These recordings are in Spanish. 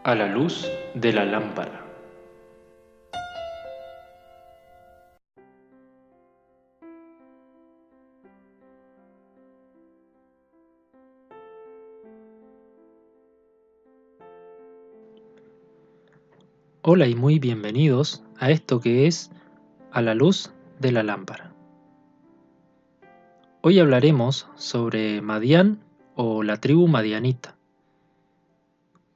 A la luz de la lámpara. Hola y muy bienvenidos a esto que es A la luz de la lámpara. Hoy hablaremos sobre Madián o la tribu madianita.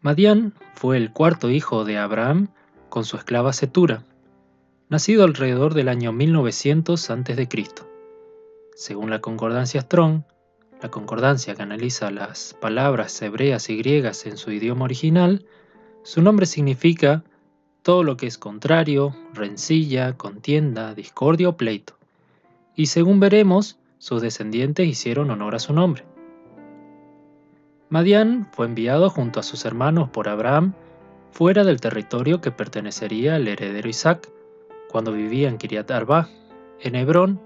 Madián fue el cuarto hijo de Abraham con su esclava Cetura, nacido alrededor del año 1900 a.C. Según la concordancia Strong, la concordancia que analiza las palabras hebreas y griegas en su idioma original, su nombre significa todo lo que es contrario, rencilla, contienda, discordia o pleito. Y según veremos, sus descendientes hicieron honor a su nombre. Madián fue enviado junto a sus hermanos por Abraham fuera del territorio que pertenecería al heredero Isaac, cuando vivía en Kiriat Arba, en Hebrón,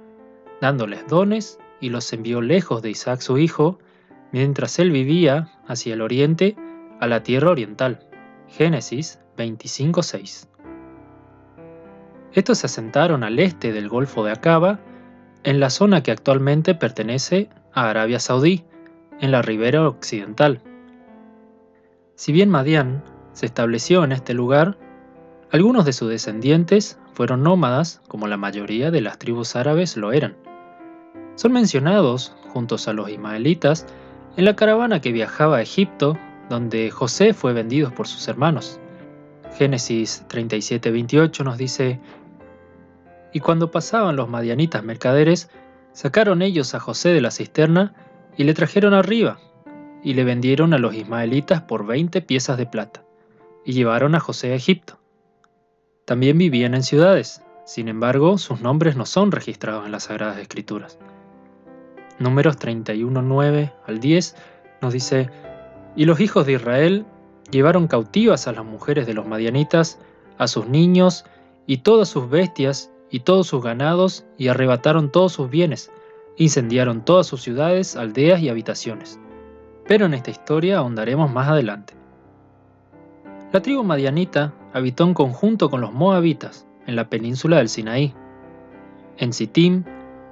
dándoles dones y los envió lejos de Isaac su hijo, mientras él vivía hacia el oriente a la tierra oriental. Génesis 25:6. Estos se asentaron al este del Golfo de Acaba, en la zona que actualmente pertenece a Arabia Saudí, en la ribera occidental. Si bien Madián se estableció en este lugar, algunos de sus descendientes fueron nómadas, como la mayoría de las tribus árabes lo eran. Son mencionados, juntos a los ismaelitas, en la caravana que viajaba a Egipto, donde José fue vendido por sus hermanos. Génesis 37:28 nos dice: Y cuando pasaban los madianitas mercaderes, sacaron ellos a José de la cisterna y le trajeron arriba, y le vendieron a los ismaelitas por 20 piezas de plata, y llevaron a José a Egipto. También vivían en ciudades, sin embargo, sus nombres no son registrados en las Sagradas Escrituras. Números 31:9 al 10 nos dice: Y los hijos de Israel llevaron cautivas a las mujeres de los madianitas, a sus niños y todas sus bestias y todos sus ganados, y arrebataron todos sus bienes, incendiaron todas sus ciudades, aldeas y habitaciones. Pero en esta historia ahondaremos más adelante. La tribu madianita habitó en conjunto con los moabitas en la península del Sinaí, en Sittim,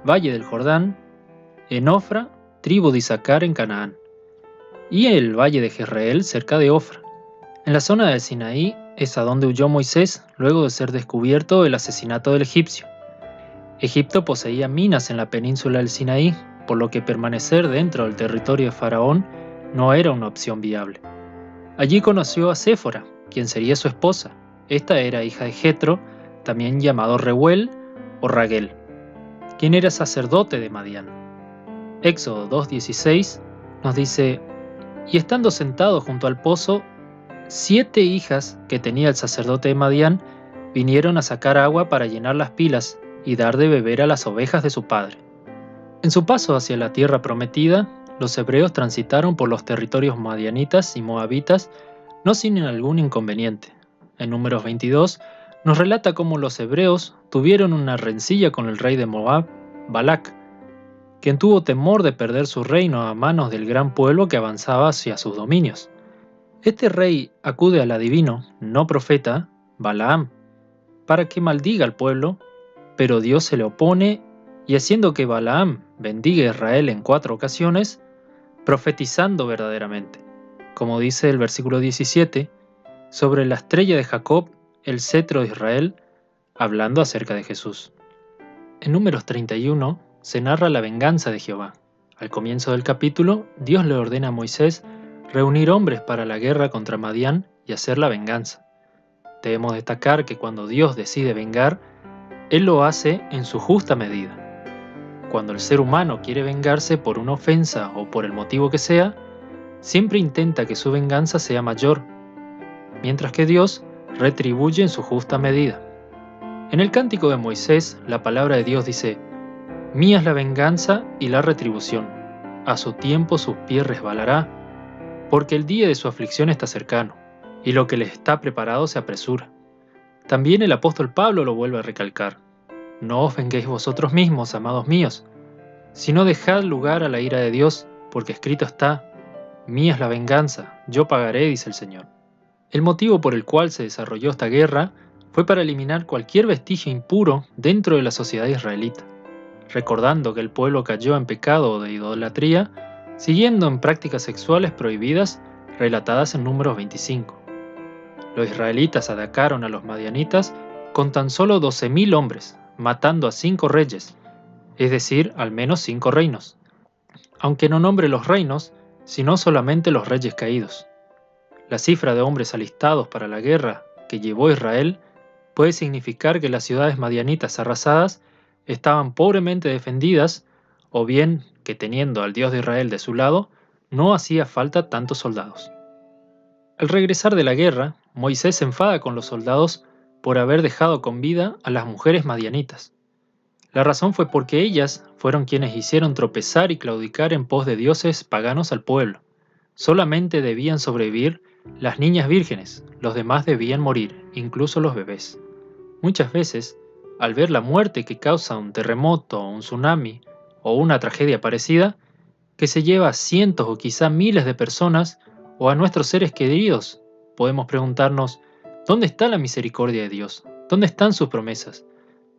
valle del Jordán, en Ofra, tribu de Isaacar en Canaán, y en el valle de Jezreel cerca de Ofra. En la zona del Sinaí es a donde huyó Moisés luego de ser descubierto el asesinato del egipcio. Egipto poseía minas en la península del Sinaí, por lo que permanecer dentro del territorio de Faraón no era una opción viable. Allí conoció a Séfora, quien sería su esposa. Esta era hija de Jetro, también llamado Reuel o Raguel, quien era sacerdote de Madián. Éxodo 2:16 nos dice: Y estando sentado junto al pozo, 7 hijas que tenía el sacerdote de Madián vinieron a sacar agua para llenar las pilas y dar de beber a las ovejas de su padre. En su paso hacia la tierra prometida, los hebreos transitaron por los territorios madianitas y moabitas no sin algún inconveniente. En Números 22 nos relata cómo los hebreos tuvieron una rencilla con el rey de Moab, Balac, quien tuvo temor de perder su reino a manos del gran pueblo que avanzaba hacia sus dominios. Este rey acude al adivino, no profeta, Balaam, para que maldiga al pueblo, pero Dios se le opone y haciendo que Balaam bendiga a Israel en 4 ocasiones, profetizando verdaderamente, como dice el versículo 17, sobre la estrella de Jacob, el cetro de Israel, hablando acerca de Jesús. En Números 31 se narra la venganza de Jehová. Al comienzo del capítulo, Dios le ordena a Moisés reunir hombres para la guerra contra Madián y hacer la venganza. Debemos destacar que cuando Dios decide vengar, Él lo hace en su justa medida. Cuando el ser humano quiere vengarse por una ofensa o por el motivo que sea, siempre intenta que su venganza sea mayor, mientras que Dios retribuye en su justa medida. En el Cántico de Moisés, la palabra de Dios dice: Mía es la venganza y la retribución, a su tiempo sus pies resbalará, porque el día de su aflicción está cercano, y lo que les está preparado se apresura. También el apóstol Pablo lo vuelve a recalcar: No os venguéis vosotros mismos, amados míos, sino dejad lugar a la ira de Dios, porque escrito está: Mía es la venganza, yo pagaré, dice el Señor. El motivo por el cual se desarrolló esta guerra fue para eliminar cualquier vestigio impuro dentro de la sociedad israelita, recordando que el pueblo cayó en pecado de idolatría, siguiendo en prácticas sexuales prohibidas relatadas en Números 25. Los israelitas atacaron a los madianitas con tan solo 12.000 hombres, matando a 5 reyes, es decir, al menos 5 reinos, aunque no nombre los reinos, sino solamente los reyes caídos. La cifra de hombres alistados para la guerra que llevó Israel puede significar que las ciudades madianitas arrasadas estaban pobremente defendidas, o bien que teniendo al Dios de Israel de su lado, no hacía falta tantos soldados. Al regresar de la guerra, Moisés se enfada con los soldados por haber dejado con vida a las mujeres madianitas. La razón fue porque ellas fueron quienes hicieron tropezar y claudicar en pos de dioses paganos al pueblo. Solamente debían sobrevivir las niñas vírgenes, los demás debían morir, incluso los bebés. Muchas veces, al ver la muerte que causa un terremoto, un tsunami o una tragedia parecida, que se lleva a cientos o quizá miles de personas o a nuestros seres queridos, podemos preguntarnos, ¿dónde está la misericordia de Dios? ¿Dónde están sus promesas?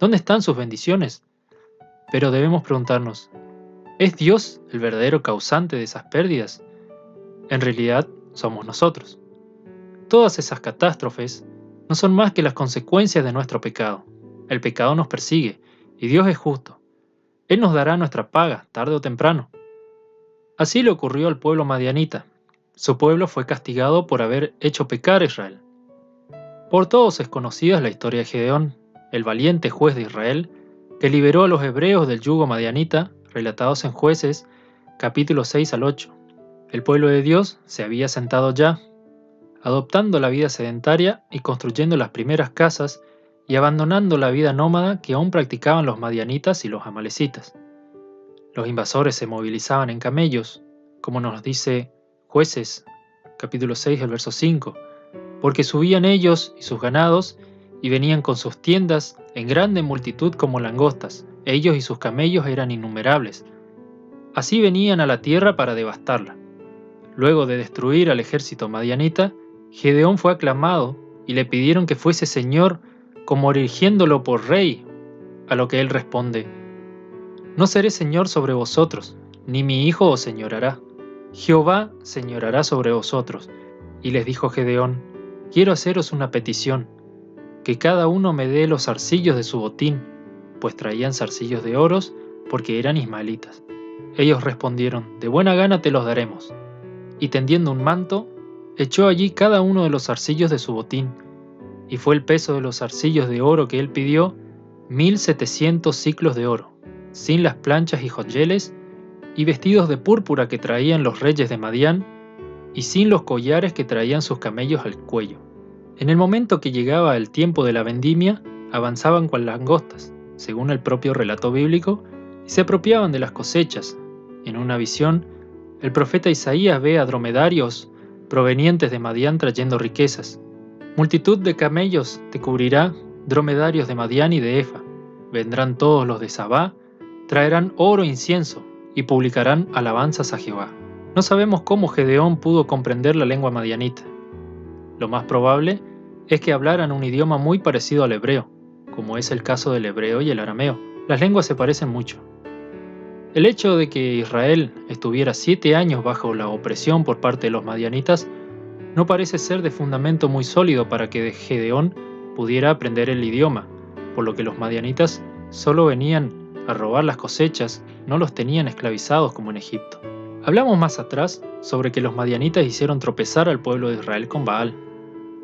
¿Dónde están sus bendiciones? Pero debemos preguntarnos, ¿es Dios el verdadero causante de esas pérdidas? En realidad, somos nosotros. Todas esas catástrofes no son más que las consecuencias de nuestro pecado. El pecado nos persigue, y Dios es justo. Él nos dará nuestra paga, tarde o temprano. Así le ocurrió al pueblo madianita. Su pueblo fue castigado por haber hecho pecar a Israel. Por todos es conocida la historia de Gedeón, el valiente juez de Israel, que liberó a los hebreos del yugo madianita, relatados en Jueces, capítulos 6 al 8. El pueblo de Dios se había sentado ya, adoptando la vida sedentaria y construyendo las primeras casas y abandonando la vida nómada que aún practicaban los madianitas y los amalecitas. Los invasores se movilizaban en camellos, como nos dice Jueces, capítulo 6, el verso 5, porque subían ellos y sus ganados y venían con sus tiendas en grande multitud como langostas. Ellos y sus camellos eran innumerables. Así venían a la tierra para devastarla. Luego de destruir al ejército madianita, Gedeón fue aclamado y le pidieron que fuese señor, como erigiéndolo por rey, a lo que él responde: no seré señor sobre vosotros, ni mi hijo os señorará. Jehová señorará sobre vosotros. Y les dijo Gedeón: quiero haceros una petición, que cada uno me dé los zarcillos de su botín, pues traían zarcillos de oros, porque eran ismaelitas. Ellos respondieron: de buena gana te los daremos. Y tendiendo un manto, echó allí cada uno de los zarcillos de su botín, y fue el peso de los zarcillos de oro que él pidió, 1.700 siclos de oro, sin las planchas y joyeles, y vestidos de púrpura que traían los reyes de Madián, y sin los collares que traían sus camellos al cuello. En el momento que llegaba el tiempo de la vendimia, avanzaban cual langostas, según el propio relato bíblico, y se apropiaban de las cosechas. En una visión, el profeta Isaías ve a dromedarios provenientes de Madián trayendo riquezas. Multitud de camellos te cubrirá, dromedarios de Madián y de Efa. Vendrán todos los de Sabá, traerán oro e incienso, y publicarán alabanzas a Jehová. No sabemos cómo Gedeón pudo comprender la lengua madianita. Lo más probable es que hablaran un idioma muy parecido al hebreo, como es el caso del hebreo y el arameo. Las lenguas se parecen mucho. El hecho de que Israel estuviera 7 años bajo la opresión por parte de los madianitas no parece ser de fundamento muy sólido para que Gedeón pudiera aprender el idioma, por lo que los madianitas solo venían a robar las cosechas, no los tenían esclavizados como en Egipto. Hablamos más atrás sobre que los madianitas hicieron tropezar al pueblo de Israel con Baal.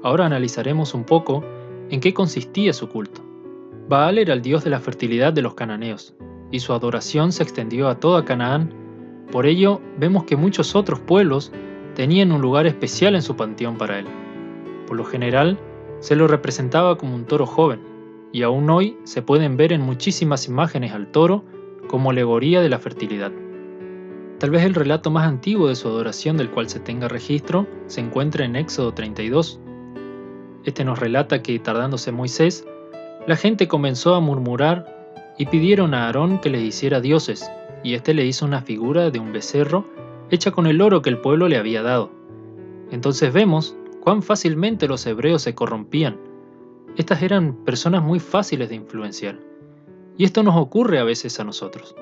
Ahora analizaremos un poco en qué consistía su culto. Baal era el dios de la fertilidad de los cananeos, y su adoración se extendió a toda Canaán. Por ello, vemos que muchos otros pueblos tenían un lugar especial en su panteón para él. Por lo general, se lo representaba como un toro joven, y aún hoy se pueden ver en muchísimas imágenes al toro como alegoría de la fertilidad. Tal vez el relato más antiguo de su adoración del cual se tenga registro se encuentra en Éxodo 32. Este nos relata que, tardándose Moisés, la gente comenzó a murmurar y pidieron a Aarón que les hiciera dioses, y éste le hizo una figura de un becerro hecha con el oro que el pueblo le había dado. Entonces vemos cuán fácilmente los hebreos se corrompían. Estas eran personas muy fáciles de influenciar. Y esto nos ocurre a veces a nosotros.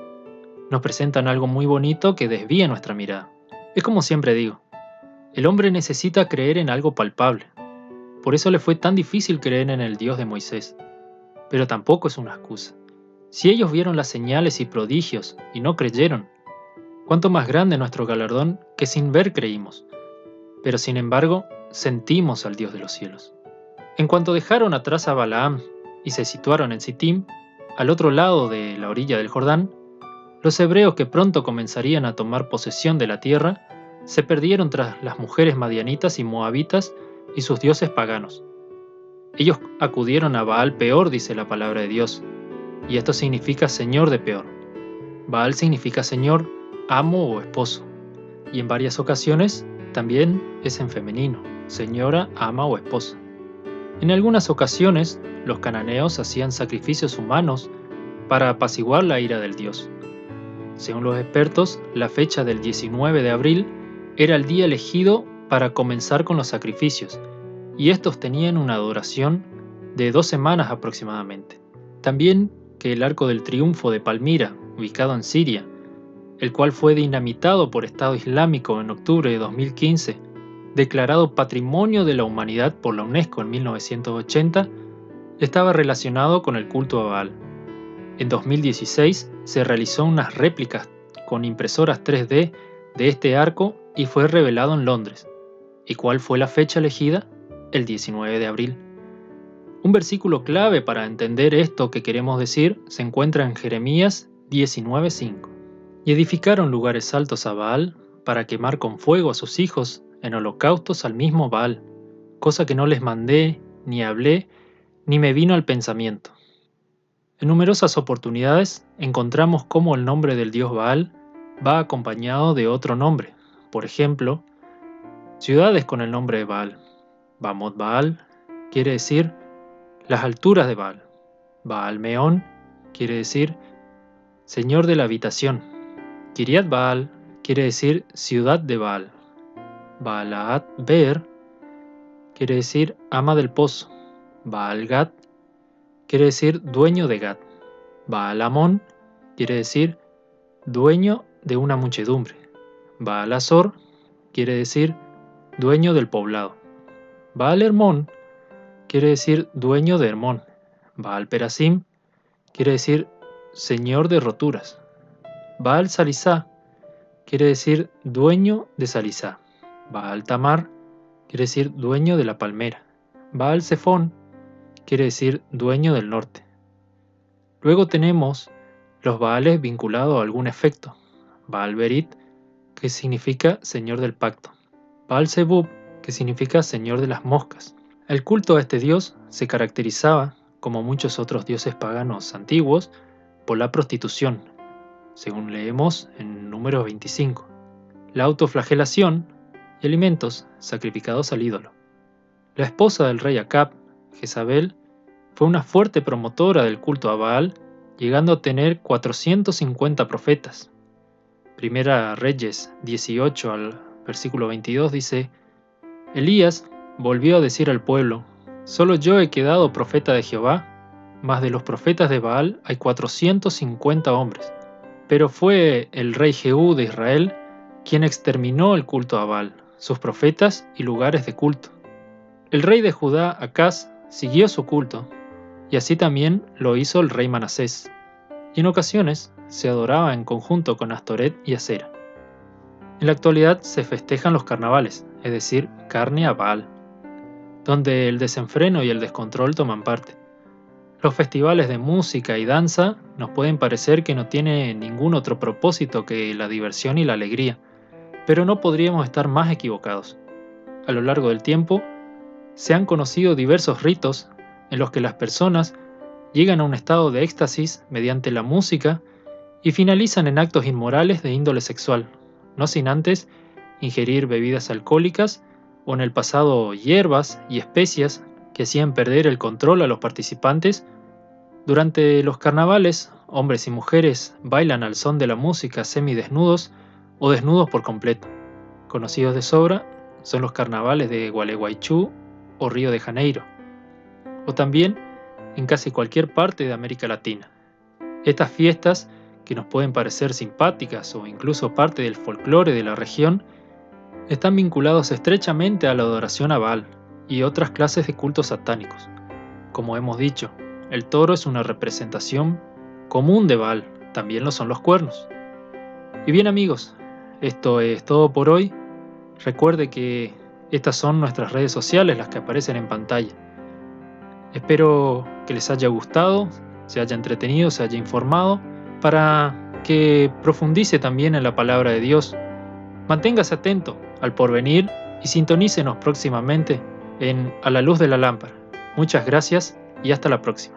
Nos presentan algo muy bonito que desvía nuestra mirada. Es como siempre digo, el hombre necesita creer en algo palpable. Por eso le fue tan difícil creer en el Dios de Moisés. Pero tampoco es una excusa. Si ellos vieron las señales y prodigios y no creyeron, cuánto más grande nuestro galardón que sin ver creímos. Pero sin embargo, sentimos al Dios de los cielos. En cuanto dejaron atrás a Balaam y se situaron en Sittim, al otro lado de la orilla del Jordán, los hebreos que pronto comenzarían a tomar posesión de la tierra se perdieron tras las mujeres madianitas y moabitas y sus dioses paganos. Ellos acudieron a Baal Peor, dice la palabra de Dios, y esto significa señor de Peor. Baal significa señor, amo o esposo, y en varias ocasiones también es en femenino, señora, ama o esposa. En algunas ocasiones, los cananeos hacían sacrificios humanos para apaciguar la ira del Dios. Según los expertos, la fecha del 19 de abril era el día elegido para comenzar con los sacrificios, y estos tenían una duración de 2 semanas aproximadamente. También que el Arco del Triunfo de Palmira, ubicado en Siria, el cual fue dinamitado por Estado Islámico en octubre de 2015, declarado Patrimonio de la Humanidad por la UNESCO en 1980, estaba relacionado con el culto a Baal. En 2016 se realizó unas réplicas con impresoras 3D de este arco y fue revelado en Londres. ¿Y cuál fue la fecha elegida? El 19 de abril. Un versículo clave para entender esto que queremos decir se encuentra en Jeremías 19:5. Y edificaron lugares altos a Baal para quemar con fuego a sus hijos en holocaustos al mismo Baal, cosa que no les mandé, ni hablé, ni me vino al pensamiento. En numerosas oportunidades encontramos cómo el nombre del dios Baal va acompañado de otro nombre. Por ejemplo, ciudades con el nombre de Baal. Bamot Baal quiere decir las alturas de Baal. Baal Meón quiere decir señor de la habitación. Kiriat Baal quiere decir ciudad de Baal. Baalaat Beer quiere decir ama del pozo. Baal Gad quiere decir dueño de Gad. Baal Amón quiere decir dueño de una muchedumbre. Baal Azor quiere decir dueño del poblado. Baal Hermón quiere decir dueño de Hermón. Baal Perasim quiere decir señor de roturas. Baal Salisá quiere decir dueño de Salisá. Baal Tamar quiere decir dueño de la palmera. Baal Zephón quiere decir dueño del norte. Luego tenemos los Baales vinculados a algún efecto. Baal Berit, que significa señor del pacto. Baal Zebub, que significa señor de las moscas. El culto a este dios se caracterizaba, como muchos otros dioses paganos antiguos, por la prostitución, según leemos en Números 25, la autoflagelación y alimentos sacrificados al ídolo. La esposa del rey Acab, Jezabel, fue una fuerte promotora del culto a Baal, llegando a tener 450 profetas. Primera Reyes 18 al versículo 22 dice: Elías volvió a decir al pueblo: solo yo he quedado profeta de Jehová, mas de los profetas de Baal hay 450 hombres. Pero fue el rey Jehú de Israel quien exterminó el culto a Baal, sus profetas y lugares de culto. El rey de Judá, Acaz, siguió su culto, y así también lo hizo el rey Manasés, y en ocasiones se adoraba en conjunto con Astoret y Asera. En la actualidad se festejan los carnavales, es decir, carne a Baal, donde el desenfreno y el descontrol toman parte. Los festivales de música y danza nos pueden parecer que no tienen ningún otro propósito que la diversión y la alegría, pero no podríamos estar más equivocados. A lo largo del tiempo, se han conocido diversos ritos en los que las personas llegan a un estado de éxtasis mediante la música y finalizan en actos inmorales de índole sexual, no sin antes ingerir bebidas alcohólicas o en el pasado hierbas y especias que hacían perder el control a los participantes. Durante los carnavales, hombres y mujeres bailan al son de la música semidesnudos o desnudos por completo. Conocidos de sobra son los carnavales de Gualeguaychú o Río de Janeiro, o también en casi cualquier parte de América Latina. Estas fiestas, que nos pueden parecer simpáticas o incluso parte del folclore de la región, están vinculados estrechamente a la adoración a Baal y otras clases de cultos satánicos. Como hemos dicho, el toro es una representación común de Baal, también lo son los cuernos. Y bien amigos, esto es todo por hoy. Recuerde que estas son nuestras redes sociales, las que aparecen en pantalla. Espero que les haya gustado, se haya entretenido, se haya informado, para que profundice también en la palabra de Dios. Manténgase atento al porvenir y sintonícenos próximamente en A la Luz de la Lámpara. Muchas gracias y hasta la próxima.